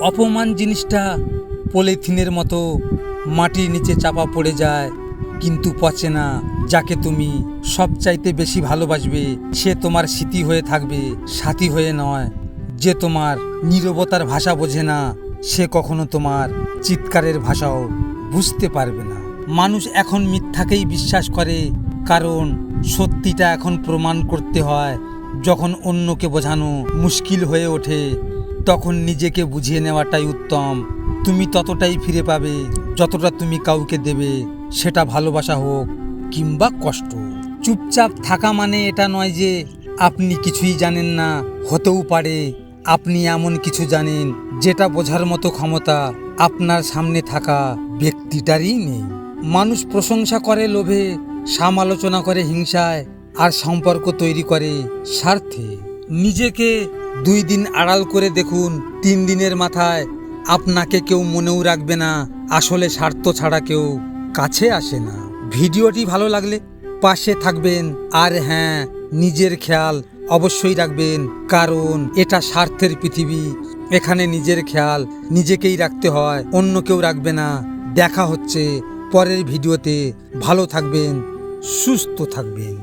অপমান জিনিসটা পলিথিনের মতো মাটির নিচে চাপা পড়ে যায়, কিন্তু পচে না। যাকে তুমি সবচাইতে বেশি ভালোবাসবে সে তোমার স্মৃতি হয়ে থাকবে, সাথী হয়ে নয়। যে তোমার নীরবতার ভাষা বোঝে না সে কখনো তোমার চিৎকারের ভাষাও বুঝতে পারবে না। মানুষ এখন মিথ্যাকেই বিশ্বাস করে, কারণ সত্যিটা এখন প্রমাণ করতে হয়। যখন অন্যকে বোঝানো মুশকিল হয়ে ওঠে তখন নিজেকে বুঝিয়ে নেওয়াটাই উত্তম। তুমি ততটাই ফিরে পাবে যতটা তুমি কাউকে দেবে, সেটা ভালোবাসা হোক কিংবা কষ্ট। চুপচাপ থাকা মানে এটা নয় যে আপনি কিছুই জানেন না। হতেও পারে আপনি এমন কিছু জানেন যেটা বোঝার মতো ক্ষমতা আপনার সামনে থাকা ব্যক্তিটারই নেই। মানুষ প্রশংসা করে লোভে, সমালোচনা করে হিংসায়, আর সম্পর্ক তৈরি করে স্বার্থে। নিজেকে 2 দিন আড়াল করে দেখুন, 3 দিনের মাথায় আপনাকে কেউ মনেও রাখবে না। আসলে স্বার্থ ছাড়া কেউ কাছে আসে না। ভিডিওটি ভালো লাগলে পাশে থাকবেন, আর হ্যাঁ, নিজের খেয়াল অবশ্যই রাখবেন, কারণ এটা স্বার্থের পৃথিবী। এখানে নিজের খেয়াল নিজেকেই রাখতে হয়, অন্য কেউ রাখবে না। দেখা হচ্ছে পরের ভিডিওতে। ভালো থাকবেন, সুস্থ থাকবেন।